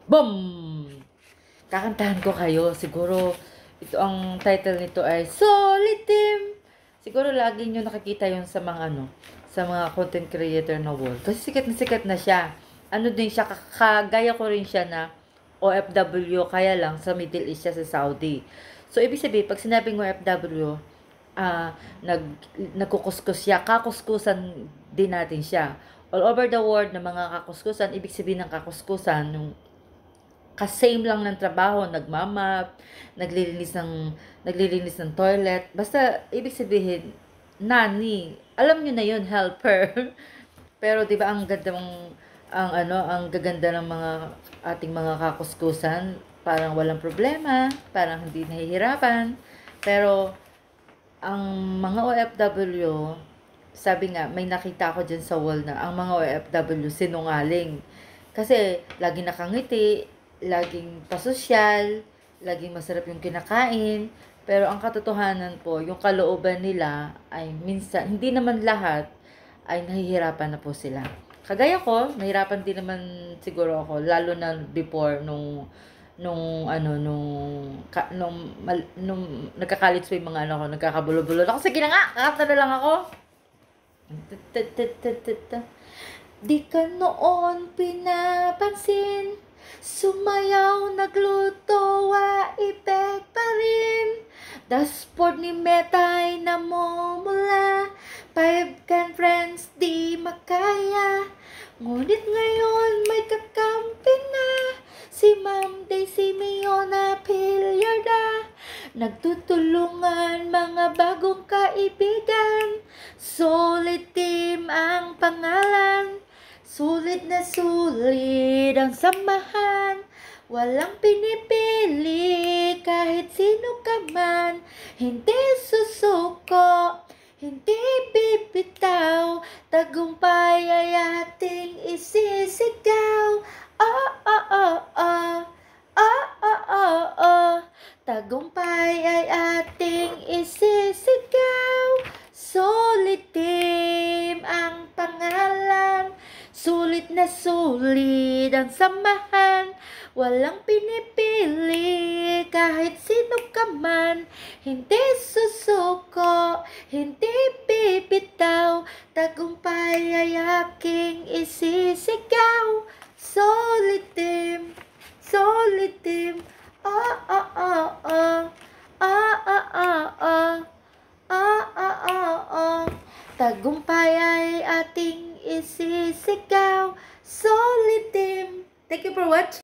Boom! Kakantahan ko kayo. Siguro, ito ang title nito ay Solid Team. Siguro lagi nyo nakikita yun sa mga sa mga content creator na world. Kasi sikat na siya. Ano din siya, kagaya ko rin siya na OFW, kaya lang sa Middle East siya sa Saudi. So, ibig sabihin, pag sinabing OFW, nag, nagkukuskus siya, kakuskusan din natin siya. All over the world na mga kakuskusan, ibig sabihin ng kakuskusan, yung kasame lang ng trabaho, nagmamap, naglilinis ng toilet. Basta ibig sabihin nani. Alam niyo na 'yon, helper. Pero 'di ba ang ganda ang gaganda ng mga ating mga kakuskusan, parang walang problema, parang hindi nahihirapan. Pero ang mga OFW, sabi nga, may nakita ako dyan sa wall na ang mga OFW sinungaling. Kasi lagi nakangiti, laging pasosyal, laging masarap yung kinakain. Pero ang katotohanan po, yung kalooban nila ay minsan, hindi naman lahat, ay nahihirapan na po sila. Kagaya ko, nahirapan din naman siguro ako, lalo na before nung nagka-college pa yung mga ano ko, nagkakabulo-bulo ako. Sige na nga, kakanta na lang ako. Di ka noon pinapansin, sumayaw, nagluto, waipek pa rin. Dashboard ni Metay namumula, 5 can friends di makaya. Ngunit ngayon may kakampi na, si Ma'am Daisy Miona Pilyarda. Nagtutulungan mga bagong kaibigan, Solid Team ang pangalan. Sulit na sulit ang samahan, walang pinipili kahit sino ka man. Hindi susuko, hindi bibitaw, tagumpay ay ating isisigaw. Oh, oh, oh, oh, oh, oh, oh, oh, tagumpay ay ating isisigaw. Solid Team ang pangalan, sulit na sulit ang samahan, walang pinipili kahit sino ka man. Hindi susuko, hindi bibitaw, tagumpay ay aking isisigaw. Solid Team.